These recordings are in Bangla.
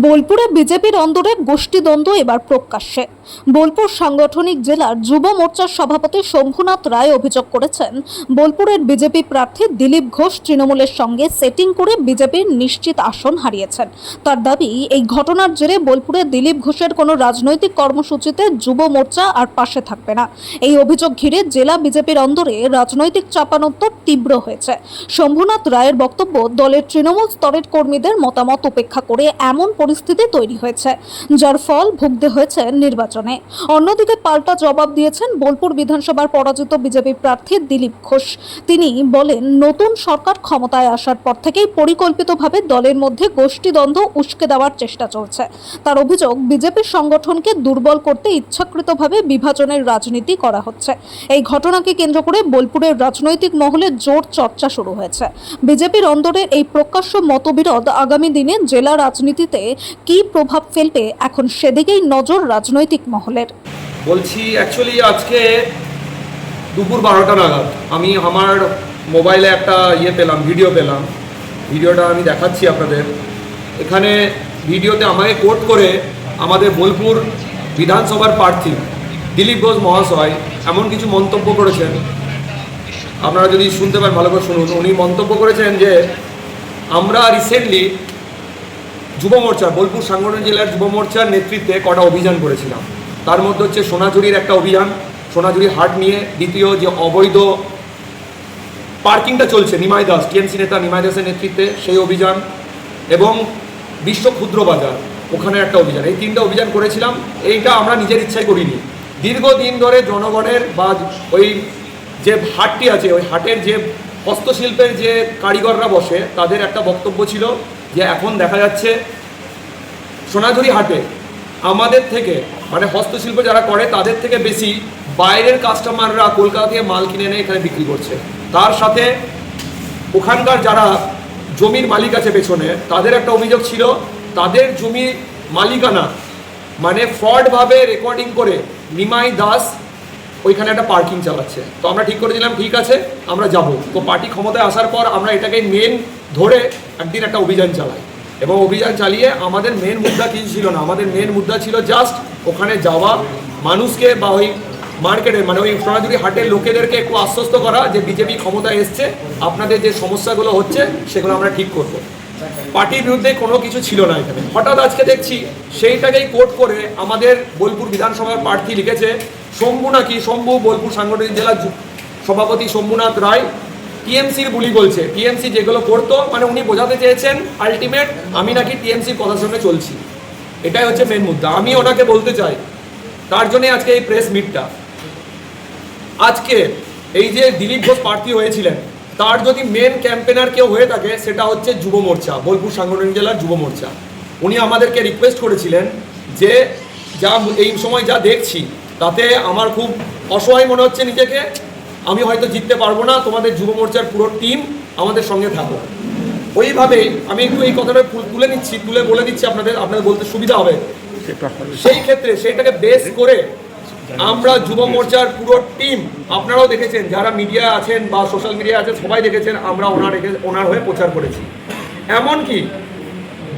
বোলপুরে বিজেপির অন্দরে গোষ্ঠীদ্বন্দ্ব এবার প্রকাশ্যে। বোলপুর সাংগঠনিক জেলার যুব মোর্চার সভাপতি শম্ভুনাথ রায় অভিযোগ করেছেন, বোলপুরের বিজেপি প্রার্থী দিলীপ ঘোষ তৃণমূলের সঙ্গে সেটিং করে বিজেপির নিশ্চিত আসন হারিয়েছেন। তার দাবি, এই ঘটনার জেরে বোলপুরে দিলীপ ঘোষের কোনো রাজনৈতিক কর্মসূচিতে যুব মোর্চা আর পাশে থাকবে না। এই অভিযোগ ঘিরে জেলা বিজেপির অন্দরে রাজনৈতিক চাপানোত্তর তীব্র হয়েছে। শম্ভুনাথ রায়ের বক্তব্য, দলের তৃণমূল স্তরের কর্মীদের মতামত উপেক্ষা করে এমন পরিস্থিতি তৈরি হয়েছে, যার ফল ভুগতে হয়েছে নির্বাচনে। অন্যদিকে পাল্টা জবাব দিয়েছেন বোলপুর বিধানসভার পরাজিত বিজেপি প্রার্থী দিলীপ ঘোষ। তিনি বলেন, নতুন সরকার ক্ষমতায় আসার পর থেকেই পরিকল্পিতভাবে দলের মধ্যে গোষ্ঠীদ্বন্দ্ব উস্কে দেওয়ার চেষ্টা চলছে। তার অভিযোগ, বিজেপির সংগঠনকে দুর্বল করতে ইচ্ছাকৃতভাবে বিভাজনের রাজনীতি করা হচ্ছে। এই ঘটনাকে কেন্দ্র করে বোলপুরের রাজনৈতিক মহলে জোর চর্চা শুরু হয়েছে। বিজেপির অন্দরের এই প্রকাশ্য মতবিরোধ আগামী দিনে জেলা রাজনীতিতে কি প্রভাব ফেলবে, এখন সেদিকেই নজর রাজনৈতিক মহলের। বলছি, অ্যাকচুয়ালি আজকে দুপুর 12টা নাগাদ আমি আমার মোবাইলে একটা ভিডিও পেলাম। ভিডিওটা আমি দেখাচ্ছি আপনাদের। এখানে ভিডিওতে আমাকে কোট করে আমাদের বোলপুর বিধানসভার প্রার্থী দিলীপ ঘোষ মহাশয় এমন কিছু মন্তব্য করেছেন। আপনারা যদি শুনতে পান ভালো করে শুনুন। উনি মন্তব্য করেছেন যে আমরা রিসেন্টলি যুব মোর্চা, বোলপুর সাংগঠনিক জেলার যুব মোর্চার নেতৃত্বে কটা অভিযান করেছিলাম। তার মধ্যে হচ্ছে সোনাঝুরির একটা অভিযান, সোনাঝুরি হাট নিয়ে। দ্বিতীয় যে অবৈধ পার্কিংটা চলছে নিমাই দাস, টিএমসি নেতা নিমাই দাসের নেতৃত্বে, সেই অভিযান, এবং বিশ্ব ক্ষুদ্র বাজার, ওখানে একটা অভিযান। এই তিনটা অভিযান করেছিলাম। এইটা আমরা নিজের ইচ্ছায় করিনি। দীর্ঘদিন ধরে জনগণের বা ওই যে হাটটি আছে, ওই হাটের যে হস্তশিল্পের যে কারিগররা বসে, তাদের একটা বক্তব্য ছিল যে এখন দেখা যাচ্ছে সোনাঝুরি হাটে আমাদের থেকে, মানে হস্তশিল্প যারা করে তাদের থেকে বেশি বাইরের কাস্টমাররা কলকাতা থেকে মাল কিনে এনে এখানে বিক্রি করছে। তার সাথে ওখানকার যারা জমির মালিক আছে পেছনে, তাদের একটা অভিযোগ ছিল তাদের জমি মালিকানা মানে ফ্রডভাবে রেকর্ডিং করে নিমাই দাস ওইখানে একটা পার্কিং চালাচ্ছে। তো আমরা ঠিক করেছিলাম, ঠিক আছে আমরা যাব। তো পার্টি ক্ষমতায় আসার পর আমরা এটাকে মেন ধরে একদিন একটা অভিযান চালাই, এবং অভিযান চালিয়ে আমাদের মেন মুদ্রা কিছু ছিল না। আমাদের মেন মুদ্রা ছিল জাস্ট ওখানে যাওয়া, মানুষকে বা ওই মার্কেটে মানে ওই সোনাঝুরি হাটের লোকেদেরকে একটু আশ্বস্ত করা যে বিজেপি ক্ষমতায় এসছে, আপনাদের যে সমস্যাগুলো হচ্ছে সেগুলো আমরা ঠিক করব। পার্টির বিরুদ্ধে কোনো কিছু ছিল না এখানে। হঠাৎ আজকে দেখছি সেইটাকেই কোট করে আমাদের বোলপুর বিধানসভার প্রার্থী লিখেছে শম্ভু বোলপুর সাংগঠনিক জেলার সভাপতি শম্ভুনাথ রায় টিএমসির বুলি বলছে। টিএমসি যেগুলো করতো, মানে উনি বোঝাতে চেয়েছেন আলটিমেট আমি নাকি টিএমসির কথার সঙ্গে চলছি। এটাই হচ্ছে মেন মুদ্রা। আমি ওনাকে বলতে চাই, তার জন্যে আজকে এই প্রেস মিটটা। আজকে এই যে দিলীপ ঘোষ প্রার্থী হয়েছিলেন, তার যদি মেন ক্যাম্পেনার কেউ হয়ে থাকে সেটা হচ্ছে যুব মোর্চা, বোলপুর সাংগঠনিক জেলার যুব মোর্চা। উনি আমাদেরকে রিকোয়েস্ট করেছিলেন যে যা এই সময় যা দেখছি তাতে আমার খুব অসহায় মনে হচ্ছে নিজেকে, আমি হয়তো জিততে পারবো না, তোমাদের যুব মোর্চার পুরো টিম আমাদের সঙ্গে থাকো। ওইভাবেই আমি একটু এই কথাটা তুলে বলে দিচ্ছি আপনাদের বলতে সুবিধা হবে। সেই ক্ষেত্রে সেইটাকে বেস করে আমরা যুব মোর্চার পুরো টিম, আপনারাও দেখেছেন যারা মিডিয়া আছেন বা সোশ্যাল মিডিয়া আছেন, সবাই দেখেছেন আমরা ওনার হয়ে প্রচার করেছি। এমনকি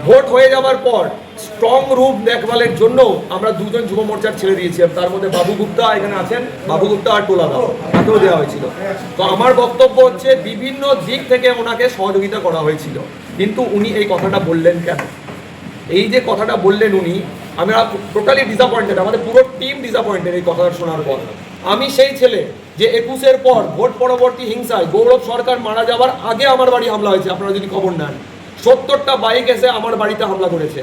ভোট হয়ে যাওয়ার পর স্ট্রং রূপ দেখভালের জন্য আমরা দুজন যুব মোর্চার ছেড়ে দিয়েছিলাম। তার মধ্যে বাবু গুপ্তা এখানে আছেন, বাবু গুপ্তা আর টোলা দাও, তাকেও দেওয়া হয়েছিল। তো আমার বক্তব্য হচ্ছে বিভিন্ন দিক থেকে ওনাকে সহযোগিতা করা হয়েছিল, কিন্তু উনি এই কথাটা বললেন কেন? এই যে কথাটা বললেন উনি, আমরা টোটালি ডিসঅ্যাপয়েন্টেড, আমাদের পুরো টিম ডিসঅ্যাপয়েন্টেড এই কথাটা শোনার পর। আমি সেই ছেলে যে 21-এর পর ভোট পরবর্তী হিংসায় গৌরব সরকার মারা যাওয়ার আগে আমার বাড়ি হামলা হয়েছে। আপনারা যদি খবর নেন, 70টা বাইক এসে আমার বাড়িতে হামলা করেছে।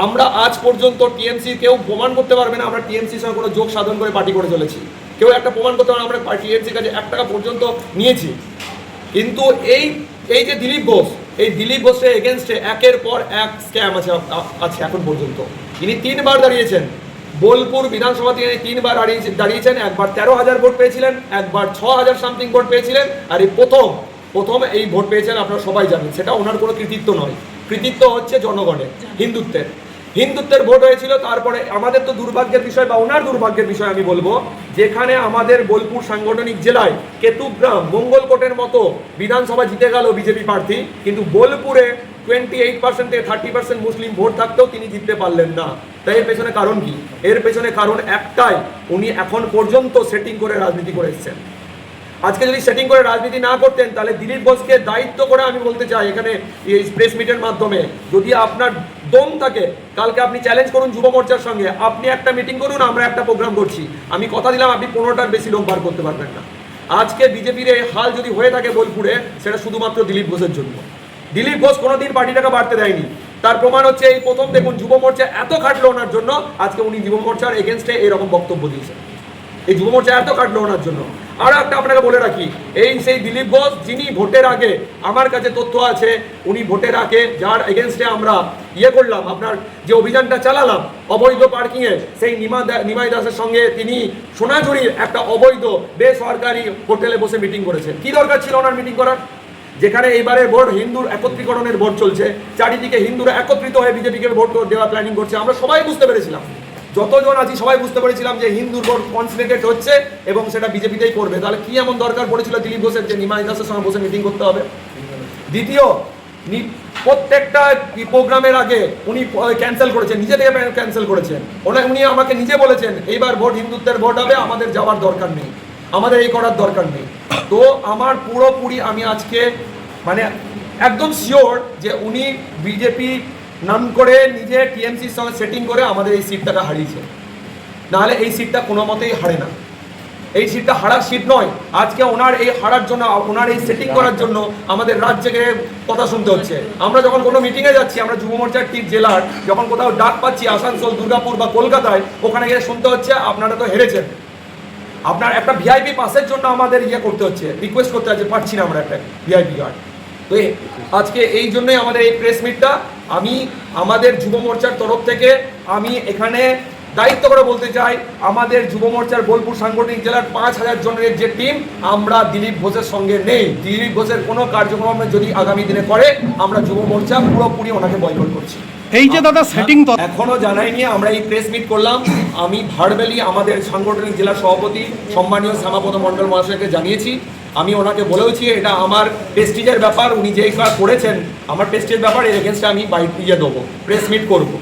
আমরা আজ পর্যন্ত টিএমসি কেউ প্রমাণ করতে পারবে না আমরা টিএমসির সঙ্গে কোনো যোগ সাধন করে পার্টি করে চলেছি। কেউ একটা প্রমাণ করতে পারবে না আমরা টিএমসির কাছে 1 টাকা পর্যন্ত নিয়েছি। কিন্তু এই যে দিলীপ ঘোষ, এই দিলীপ ঘোষের এগেনস্টে একের পর এক স্ক্যাম আছে এখন পর্যন্ত। ইনি 3বার দাঁড়িয়েছেন বোলপুর বিধানসভা থেকে, 3বার দাঁড়িয়েছেন। একবার 13,000 ভোট পেয়েছিলেন, একবার 6,000 সামথিং ভোট পেয়েছিলেন, আর এই প্রথম এই ভোট পেয়েছেন। আপনারা সবাই জানেন সেটা ওনার কোনো কৃতিত্ব নয়, কৃতিত্ব হচ্ছে জনগণের, হিন্দুত্বের ভোট হয়েছিল। তারপরে আমাদের তো দুর্ভাগ্যের বিষয় বা ওনার দুর্ভাগ্যের বিষয় আমি বলবো, যেখানে আমাদের বোলপুর সাংগঠনিক জেলায় কেতুগ্রাম, মঙ্গলকোটের মতো বিধানসভা জিতে গেল বিজেপি প্রার্থী, কিন্তু বোলপুরে 28% থেকে 30% মুসলিম ভোট থাকতেও তিনি জিততে পারলেন না। তাই এর পেছনে কারণ কি? এর পেছনে কারণ একটাই, উনি এখন পর্যন্ত সেটিং করে রাজনীতি করে এসেছেন। আজকে যদি সেটিং করে রাজনীতি না করতেন তাহলে দিলীপ ঘোষকে দায়িত্ব করে আমি বলতে চাই এখানে এই প্রেস মিটের মাধ্যমে, যদি আপনার দম থাকে কালকে আপনি চ্যালেঞ্জ করুন যুব মোর্চার সঙ্গে, আপনি একটা মিটিং করুন, আমরা একটা প্রোগ্রাম করছি, আমি কথা দিলাম আপনি 15টার বেশি লোক বার করতে পারবেন না। আজকে বিজেপির এই হাল যদি হয়ে থাকে বোলপুরে, সেটা শুধুমাত্র দিলীপ ঘোষের জন্য। দিলীপ ঘোষ কোনোদিন পার্টিটাকে বাড়তে দেয়নি, তার প্রমাণ হচ্ছে এই প্রথম দেখুন যুব মোর্চা এত খাটলো ওনার জন্য, আজকে উনি যুব মোর্চার এগেনস্টে এরকম বক্তব্য দিয়েছেন। এই যুব মোর্চা এত কাটলো ওনার জন্য। আর একটা আপনাকে বলে রাখি, এই সেই দিলীপ ঘোষ যিনি ভোটের আগে, আমার কাছে তথ্য আছে, উনি ভোটের আগে যার এগেনস্টে আমরা করলাম, আপনার যে অভিযানটা চালালাম অবৈধ পার্কিংয়ে, সেই নিমাই দাসের সঙ্গে তিনি সোনাঝুরির একটা অবৈধ বেসরকারি হোটেলে বসে মিটিং করেছেন। কি দরকার ছিল ওনার মিটিং করার? যেখানে এইবারের ভোট হিন্দুর একত্রীকরণের ভোট চলছে, চারিদিকে হিন্দুরা একত্রিত হয়ে বিজেপিকে ভোট দেওয়া প্ল্যানিং করছে, আমরা সবাই বুঝতে পেরেছিলাম, যতজন আছি সবাই বুঝতে পেরেছিলাম যে হিন্দুর ভোট কনসেন্ট্রেটেড হচ্ছে এবং সেটা বিজেপিতেই করবে। তাহলে কি এমন দরকার পড়েছিল দিলীপ ঘোষের যে নিমাই দাসের সঙ্গে বসে মিটিং করতে হবে? দ্বিতীয়, প্রত্যেকটা প্রোগ্রামের আগে উনি ক্যান্সেল করেছেন, নিজে থেকে ক্যান্সেল করেছেন। উনি আমাকে নিজে বলেছেন এইবার ভোট হিন্দুত্বের ভোট হবে, আমাদের যাওয়ার দরকার নেই, আমাদের এই করার দরকার নেই। তো আমার পুরোপুরি আমি আজকে মানে একদম শিওর যে উনি বিজেপি নাম করে নিজে টিএমসির সঙ্গে সেটিং করে আমাদের এই সিটটাকে হারিয়েছে। নাহলে এই সিটটা কোনো মতেই হারে না, এই সিটটা হারার সিট নয়। আজকে ওনার এই হারার জন্য, ওনার এই সেটিং করার জন্য আমাদের রাজ্যকে কথা শুনতে হচ্ছে। আমরা যখন কোনো মিটিংয়ে যাচ্ছি, আমরা যুব মোর্চার জেলার যখন কোথাও ডাক পাচ্ছি আসানসোল, দুর্গাপুর বা কলকাতায়, ওখানে গিয়ে শুনতে হচ্ছে আপনারা তো হেরেছেন, আপনার একটা ভিআইপি পাসের জন্য আমাদের করতে হচ্ছে, রিকোয়েস্ট করতে হচ্ছে, পাচ্ছি না আমরা একটা ভিআইপি কার্ড। তো আজকে এই জন্যই আমাদের এই প্রেস মিটটা। আমি আমাদের যুব মোর্চার তরফ থেকে আমি এখানে দায়িত্ব করে বলতে চাই, আমাদের যুব মোর্চার বোলপুর সাংগঠনিক জেলার 5000 জনের যে টিম, আমরা দিলীপ ঘোষের সঙ্গে নেই। দিলীপ ঘোষের কোনো কার্যক্রম যদি আগামী দিনে করে, আমরা যুব মোর্চা পুরোপুরি ওনাকে বয়কট করছি। এই যে দাদা সেটিং এখনো জানাইনি, আমরা এই প্রেস মিট করলাম। আমি ভার্বালি আমাদের সাংগঠনিক জেলা সভাপতি সম্মানীয় শ্যামাপদ মণ্ডল মহাশয়কে জানিয়েছি, আমি ওনাকে বলেওছি এটা আমার প্রেস্টিজের ব্যাপার, উনি যেই কাজ করেছেন আমার প্রেস্টিজের ব্যাপার, এর এগেনস্টে আমি বাইট দিয়ে দেবো, প্রেস মিট করবো,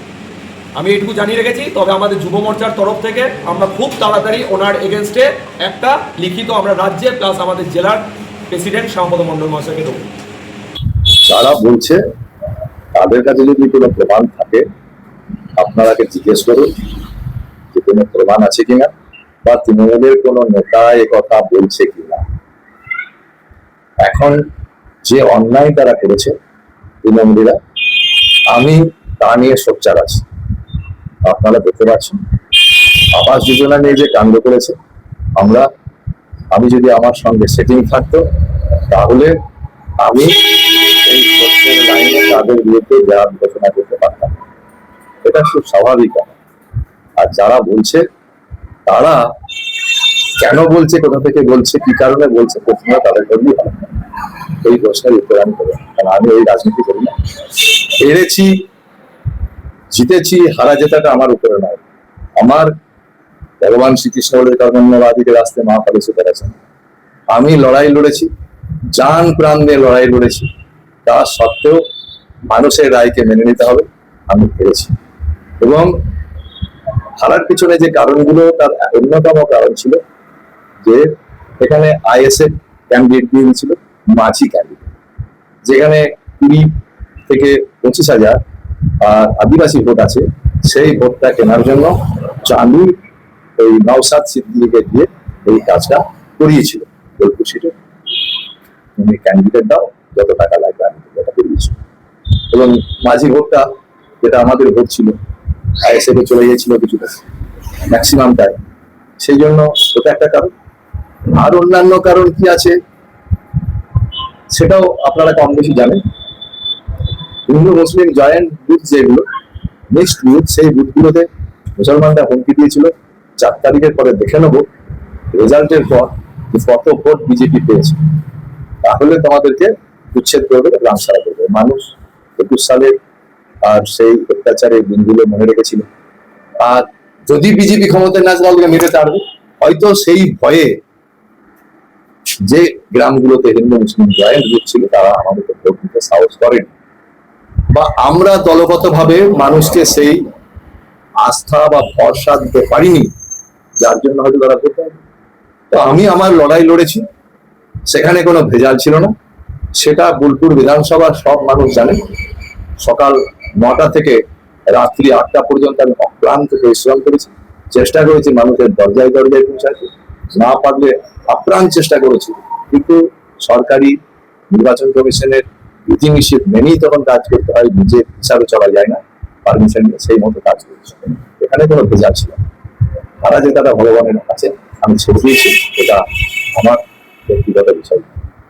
আমি এইটুকু জানিয়ে রেখেছি। তবে আমাদের যুব মোর্চার তরফ থেকে আমরা খুব তাড়াতাড়ি ওনার এগেনস্টে একটা লিখিত আমরা রাজ্যে প্লাস আমাদের জেলার প্রেসিডেন্ট শ্যামাপদ মণ্ডল মহাশয়কে দেবো। যারা বলছে তাদের কাছে যদি কোনো প্রমাণ থাকে আপনারা জিজ্ঞেস করুন যে কোনো প্রমাণ আছে কিনা, বা তৃণমূলের কোনো নেতা কথা বলছে কিনা। এখন যে অন্যায় তারা করেছে তৃণমূলীরা, আমি তা নিয়ে সোচ্চার আছি। আপনারা দেখতে পাচ্ছেন আবাস যোজনা নিয়ে যে কাণ্ড করেছে, আমি যদি আমার সঙ্গে সেটিং থাকতো তাহলে আমি এই সত্যের লাইনে তাদের বিরুদ্ধে জবাব ঘোষণা করতে পারতাম। এটা খুব স্বাভাবিক। আর যারা বলছে তারা কেন বলছে, কোথা থেকে বলছে, কি কারণে বলছে, প্রশ্ন তাদের করলেই হয়। এই প্রশ্নের উত্তর আমি করবো, কারণ আমি ওই রাজনীতি করি না। হেরেছি, জিতেছি, হারা জেতাটা আমার উপরে নয়। আমার ভগবান শ্রীকৃষ্ণ বলে কর্মণ্যবাদীকে রাস্তায় মা ফলেছে করেছেন। আমি লড়াই লড়েছি, জান প্রাণ দিয়ে লড়াই লড়েছি, তা সত্ত্বেও মানুষের রায়কে মেনে নিতে হবে। আমি হেরেছি, এবং হারার পিছনে যে কারণগুলো, তার অন্যতম কারণ ছিল যে এখানে আইএসএফ ক্যান্ডিডেট দিয়ে দিয়েছিল মাঝি ক্যান্ডিডেট, যেখানে 20 থেকে 25,000 আদিবাসী ভোট আছে। সেই ভোটটা কেনার জন্য আমি এই নওশাদ সিদ্দিকীকে দিয়ে এই কাজটা করিয়েছিল। বোলপুর সিটে তুমি ক্যান্ডিডেট দাও, যত টাকা লাগবে আমি এটা করিয়েছি। এবং মাঝি ভোটটা, যেটা আমাদের ভোট ছিল, আইএসএফ এ চলে গিয়েছিল কিছুটা, ম্যাক্সিমামটাই। সেই জন্য ওটা একটা কারণ। আর অন্যান্য কারণ কি আছে সেটাও আপনারা কম বেশি জানেন। হিন্দু মুসলিম জয়েন্ট বুথ যেগুলো, মিক্সড বুথ, সেই বুথগুলোতে মুসলমানরা হুমকি দিয়েছিল 4 তারিখের পরে দেখে নেবো রেজাল্টের পর কত ভোট বিজেপি পেয়েছে, তাহলে তোমাদেরকে উচ্ছেদ করবে, গ্রাম সারা করবে। মানুষ 21 সালে আর সেই অত্যাচারের দিনগুলো মনে রেখেছিল। আর যদি বিজেপি ক্ষমতায় না আসলে মেরে তাড়বে, হয়তো সেই ভয়ে যে গ্রামগুলোতে হিন্দু মুসলিম জয়েন্ট বুথ ছিল তারা আমাদেরকে ভোট দিতে সাহস করেনি। বা আমরা দলগতভাবে মানুষকে সেই আস্থা বা ভরসা দিতে পারিনি, যার জন্য হয়তো তারা করতে পারে। তো আমি আমার লড়াই লড়েছি, সেখানে কোনো ভেজাল ছিল না। সেটা বোলপুর বিধানসভার সব মানুষ জানে। সকাল 9টা থেকে রাত্রি 8টা পর্যন্ত আমি অক্লান্ত পরিশ্রম করেছি, চেষ্টা করেছি মানুষের দরজায় দরজায় পৌঁছাতে, না পারলে আপ্রাণ চেষ্টা করেছি, কিন্তু সরকারি নির্বাচন কমিশনের বিধিনিষেধ মেনেই তখন কাজ করতে হয়, নিজের হিসাবে চলা যায় না, পারমিশন নিয়ে সেই মতো কাজ করেছি। এখানে কোনো ভেজাল ছিল না। তারা যে তারা ভগবানের কাছে আমি ছেড়ে দিয়েছি, এটা আমার ব্যক্তিগত বিষয়।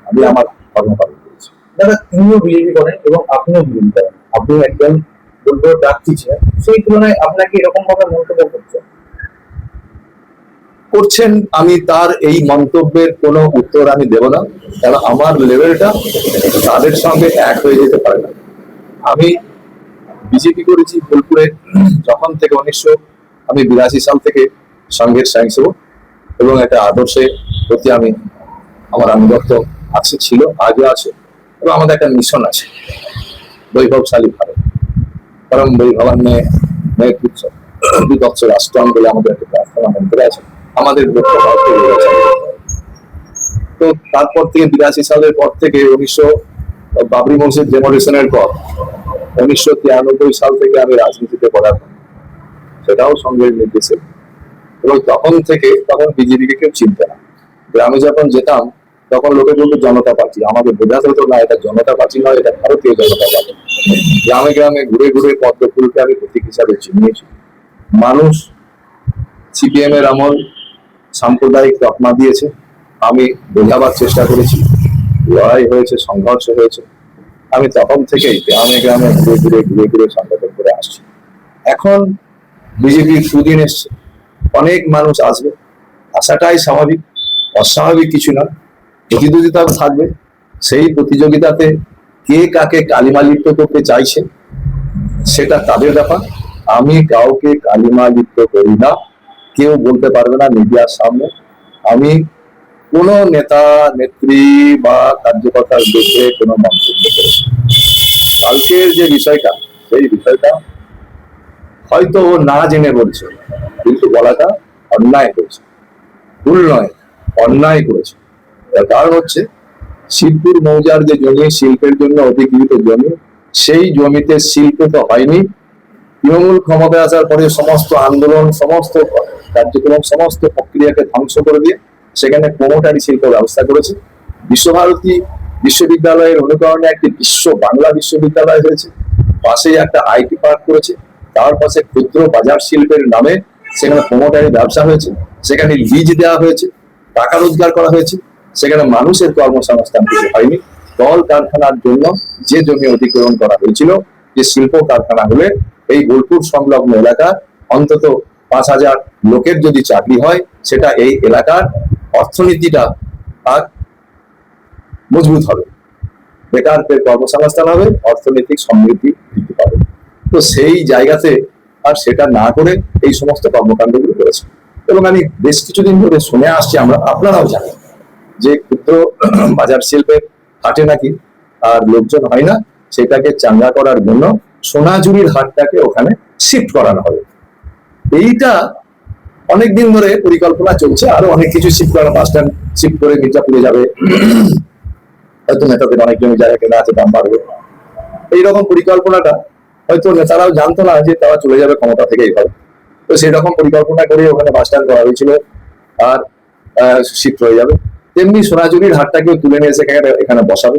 আমি আমার কর্ম পালন করেছি। দাদা, তিনিও বিজেপি করেন এবং আপনিও বিজেপি করেন, আপনি একজন বোলপুর প্রার্থী ছিলেন, সেই তুলনায় আপনাকে এরকম ভাবে মন্তব্য করছেন, আমি তার এই মন্তব্যের কোনো উত্তর আমি দেব না, কারণ আমার লেভেলটা তাদের সঙ্গে এক হয়ে যেতে পারে না। আমি বিজেপি করেছি বোলপুরে যখন থেকে 1982 সাল থেকে সংঘের স্বয়ংসেবক, এবং একটা আদর্শের প্রতি আমি আমার আনুগত্য আছে, ছিল, আজও আছে, এবং আমাদের একটা মিশন আছে, বৈভবশালী ভারত। কারণ বৈভবান্নে মেয়ে পুত্র বিদক্ষ রাষ্ট্রম বলে আমাদের একটা প্রার্থনা মন্ত্র আছে। আমাদের লক্ষ্য ভারতকে বৈভবশালী করতে হবে। তো তারপর থেকে 82 সালের পর থেকে বাবরি মসজিদ ডেমোলিশনের পর 1993 সাল থেকে আমি রাজনীতিতে পদার্পণ, সেটাও সংঘের নির্দেশে। এবং তখন বিজেপিকে কেউ চিনতে না। গ্রামে যখন যেতাম তখন লোকে বলতো জনতা পার্টি, আমাদের বোঝাতে হতো না এটা জনতা পার্টি নয়, এটা ভারতীয় জনতা পার্টি। গ্রামে গ্রামে ঘুরে ঘুরে পদ্ম ফুলকে আমি প্রতীক হিসাবে চিনিয়েছি। মানুষ সিপিএম এর আমল সাম্প্রদায়িক তকমা দিয়েছে, আমি বোঝাবার চেষ্টা করেছি, লড়াই হয়েছে, সংঘর্ষ হয়েছে। আমি তখন থেকেই গ্রামে গ্রামে ঘুরে ঘুরে সংগঠন করে আসছি। এখন বিজেপির সুদিন এসছে, অনেক মানুষ আসবে, আসাটাই স্বাভাবিক, অস্বাভাবিক কিছু না। প্রতিদ্বন্দ্বিতা থাকবে, সেই প্রতিযোগিতাতে কে কাকে কালিমা লিপ্ত করতে চাইছে সেটা তাদের ব্যাপার। আমি কাউকে কালিমা লিপ্ত করি না, কেউ বলতে পারবে না মিডিয়ার সামনে আমি কোনো নেতা নেত্রী বা কার্যকর্তার বিরুদ্ধে কোনো মন্তব্য করেছি। কালকের যে বিষয়টা, সেই বিষয়টা হয়তো ও না জেনে বলছে, কিন্তু বলাটা অন্যায় করেছে, ভুল নয়, অন্যায় করেছে। তার কারণ হচ্ছে শিবপুর মৌজার যে জমি শিল্পের জন্য অধিকৃত জমি, সেই জমিতে শিল্প তো হয়নি। তৃণমূল ক্ষমতায় আসার পরে সমস্ত আন্দোলন, সমস্ত কার্যক্রম, সমস্ত প্রক্রিয়াকে ধ্বংস করে দিয়ে সেখানে প্রমোটারি শিল্প ব্যবস্থা করেছে। বিশ্বভারতী বিশ্ববিদ্যালয়ের অনুকরণে একটি বিশ্ব বাংলা বিশ্ববিদ্যালয় হয়েছে, পাশেই একটা আইটি পার্ক করেছে, তার পাশে ক্ষুদ্র বাজার শিল্পের নামে সেখানে প্রমোটারি ব্যবসা হয়েছে, সেখানে লিজ দেওয়া হয়েছে, টাকা রোজগার করা হয়েছে, সেখানে মানুষের কর্মসংস্থান কিছু হয়নি। কল কারখানার জন্য যে জমি অধিগ্রহণ করা হয়েছিল, যে শিল্প কারখানা হলে এই বোলপুর সংলগ্ন এলাকা অন্তত 5,000 লোকের যদি চাকরি হয়, সেটা এই এলাকার অর্থনীতিটা আর মজবুত হবে, বেকারদের কর্মসংস্থান হবে, অর্থনৈতিক সমৃদ্ধি বৃদ্ধি পাবে। তো সেই জায়গাতে আর সেটা না করে এই সমস্ত কর্মকাণ্ডগুলো করেছে। এবং আমি বেশ কিছুদিন ধরে শুনে আসছি, আপনারাও জানেন যে ক্ষুদ্র বাজার শিল্পের হাটে নাকি আর লোকজন হয় না, সেটাকে চাঙ্গা করার জন্য সোনাঝুরির হাটটাকে ওখানে শিফট করানো হবে। এইটা অনেকদিন ধরে পরিকল্পনা চলছে, আরো অনেক কিছু শিফট করানো, বাস স্ট্যান্ড শিফট করে মির্জাপুরে যাবে, হয়তো নেতাদের অনেক জমি জায়গা কেনা আছে, দাম বাড়বে। এইরকম পরিকল্পনাটা হয়তো নেতারাও জানতো না যে তারা চলে যাবে ক্ষমতা থেকে এইভাবে। তো সেই রকম পরিকল্পনা করে ওখানে বাস স্ট্যান্ড করা হয়েছিল আর শিফট হয়ে যাবে। তেমনি সোনাঝুরির হাটটাকেও তুলে নিয়ে এসে এখানে বসাবে।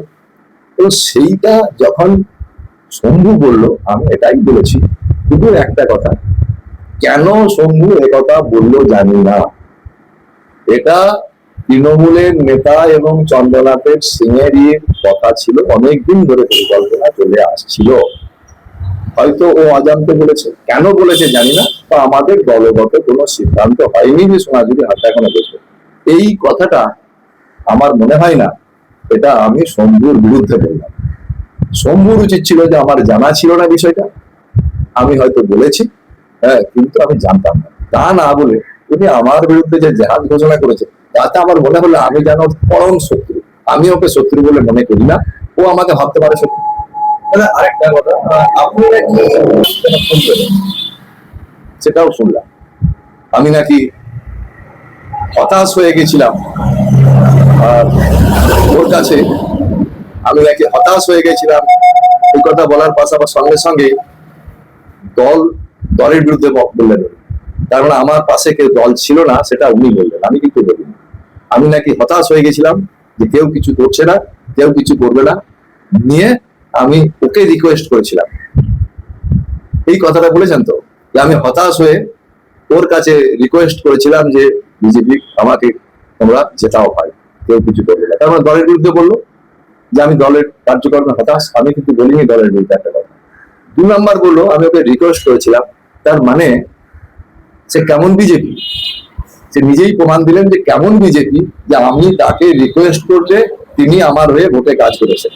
তো সেইটা যখন শম্ভু বলল, আমি এটাই বলেছি, শুধু একটা কথা, কেন শম্ভু একথা বললো জানি না। এটা তৃণমূলের নেতা এবং চন্দ্রনাথের সিংয়েরই কথা ছিল, অনেকদিন ধরে পরিকল্পনা চলে আসছিল। হয়তো ও অজান্তে বলেছে, কেন বলেছে জানি না, বা আমাদের দলগত কোনো সিদ্ধান্ত হয়নি যে সোনাঝুরি হাটটা এখনো বসবে। এই কথাটা আমার মনে হয় না এটা আমি শম্ভুর বিরুদ্ধে বললাম। শম্ভুর উচিত ছিল যে আমার জানা ছিল না বিষয়টা, আমি হয়তো বলেছি, হ্যাঁ, কিন্তু আমি জানতাম না। তা না বলে উনি আমার বিরুদ্ধে যে জেহাদ ঘোষণা করেছে, তাতে আমার মনে হলো আমি যেন পরম শত্রু। আমি ওকে শত্রু বলে মনে করি না, ও আমাকে ভাবতে পারে শত্রু। দাদা আরেকটা কথা, আপনারা কি কেন ফোন করেন? সেটাও শুনলাম। আমি নাকি হতাশ হয়ে গেছিলাম, আর ওর কাছে আমি নাকি হতাশ হয়ে গেছিলাম, এই কথা বলার পাশাপাশি সঙ্গে সঙ্গে দলের বিরুদ্ধে বললেন। তার মানে আমার পাশে কেউ দল ছিল না সেটা উনি বললেন, আমি কিন্তু বলিনি। আমি নাকি হতাশ হয়ে গেছিলাম যে কেউ কিছু করছে না, কেউ কিছু করবে না, নিয়ে আমি ওকে রিকোয়েস্ট করেছিলাম। এই কথাটা বলেছেন তো, যে আমি হতাশ হয়ে ওর কাছে রিকোয়েস্ট করেছিলাম যে বিজেপি আমাকে তোমরা জেতাও ভাই, কেউ কিছু করবে না। তার মানে দলের বিরুদ্ধে বললো যে আমি দলের কার্যক্রমে হতাশ, আমি কিন্তু বলিনি দলের বিরুদ্ধে একটা কথা। 2 নাম্বার বললো আমি ওকে রিকোয়েস্ট করেছিলাম, তার মানে সে কেমন বিজেপি, সে নিজেই প্রমাণ দিলেন যে কেমন বিজেপি, যে আমি তাকে রিকোয়েস্ট করলে তিনি আমার হয়ে ভোটে কাজ করেছেন।